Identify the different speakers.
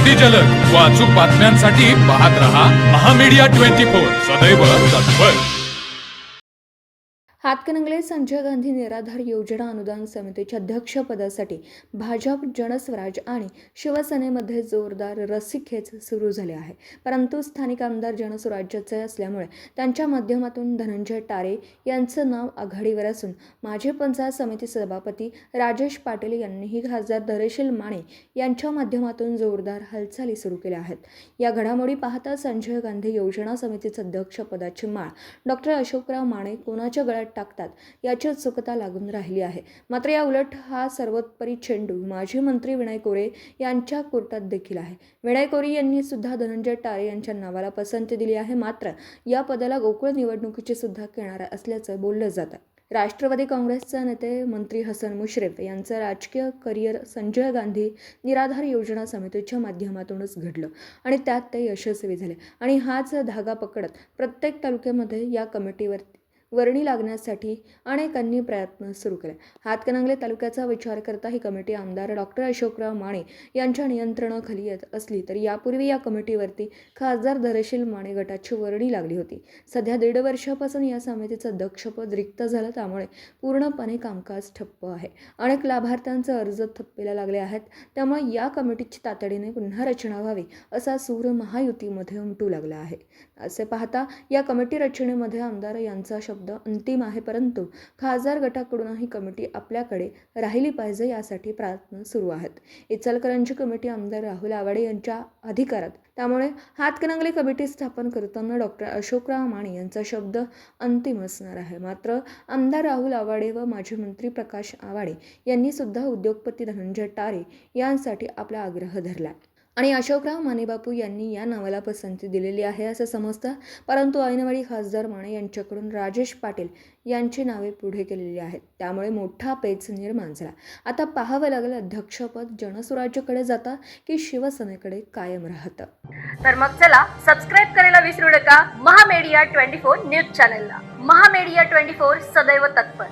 Speaker 1: अति जलद व अचूक बातम्यांसाठी पाहत रहा महामीडिया 24 सदैव तत्पर।
Speaker 2: हातकणंगले संजय गांधी निराधार योजना अनुदान समितीच्या अध्यक्षपदासाठी भाजप, जनस्वराज आणि शिवसेनेमध्ये जोरदार रस्सीखेच सुरू झाले आहे। परंतु स्थानिक आमदार जनस्वराज्याचे असल्यामुळे त्यांच्या माध्यमातून धनंजय टारे यांचं नाव आघाडीवर असून माजी पंचायत समिती सभापती राजेश पाटील यांनीही खासदार धैर्यशील माने यांच्या माध्यमातून जोरदार हालचाली सुरू केल्या आहेत। या घडामोडी पाहता संजय गांधी योजना समितीचे अध्यक्षपदाची माळ डॉक्टर अशोकराव माने कोणाच्या गळ्यात टाकतात याची उत्सुकता लागून राहिली आहे। मात्र या उलट हा सर्वोपरी चेंडू माजी मंत्री विनय कोरे यांच्या कोर्टात देखील आहे। विनय कोरे यांनी सुद्धा धनंजय टारे यांच्या नावाला पसंती दिली आहे। मात्र या पदाला गोकुळ निवडणुकीची सुद्धा किनारा असल्याचं बोललं जातं। राष्ट्रवादी काँग्रेसचे नेते मंत्री हसन मुश्रीफ यांचं राजकीय करिअर संजय गांधी निराधार योजना समितीच्या माध्यमातूनच घडलं आणि त्यात ते यशस्वी झाले आणि हाच धागा पकडत प्रत्येक तालुक्यामध्ये या कमिटीवर वर्णी लागण्यासाठी अनेकांनी प्रयत्न सुरू केले। हातकणंगले तालुक्याचा विचार करता ही कमिटी आमदार डॉक्टर अशोकराव माने यांच्या नियंत्रणाखाली येत असली तरी यापूर्वी या कमिटीवरती खासदार धैर्यशील माने गटाची वर्णी लागली होती। सध्या 1.5 वर्षापासून या समितीचं अध्यक्षपद रिक्त झालं, त्यामुळे पूर्णपणे कामकाज ठप्प आहे। अनेक लाभार्थ्यांचे अर्ज थप्पीला लागले आहेत, त्यामुळे या कमिटीची तातडीने पुन्हा रचना व्हावी असा सूर महायुतीमध्ये उमटू लागला आहे। असे पाहता या कमिटी रचनेमध्ये आमदार यांचा शब्द अंतिम आहे, परंतु खासदार गटाकडून ही कमिटी आपल्याकडे राहिली पाहिजे यासाठी प्रयत्न सुरू आहेत। इचलकरंजी कमिटी आमदार राहुल आवाडे यांच्या अधिकारात, त्यामुळे हातकणंगले कमिटी स्थापन करताना डॉक्टर अशोकराव माने यांचा शब्द अंतिम असणार आहे। मात्र आमदार राहुल आवाडे व माजी मंत्री प्रकाश आवाडे यांनी सुद्धा उद्योगपती धनंजय टारे यांसाठी आपला आग्रह धरला आणि अशोकराव मानेबापू यांनी या नावाला पसंती दिलेली आहे असं समजतं। परंतु ऐनवेळी खासदार माने यांच्याकडून राजेश पाटील यांची नावे पुढे केलेली आहेत, त्यामुळे मोठा पेच निर्माण झाला। आता पाहावं लागेल अध्यक्षपद जनस्वराज्याकडे जातं की शिवसेनेकडे कायम राहतं।
Speaker 3: तर मग चला सबस्क्राईब करायला विसरू नका महामीडिया 24 न्यूज चॅनलला। महामीडिया 24 सदैव तत्पर।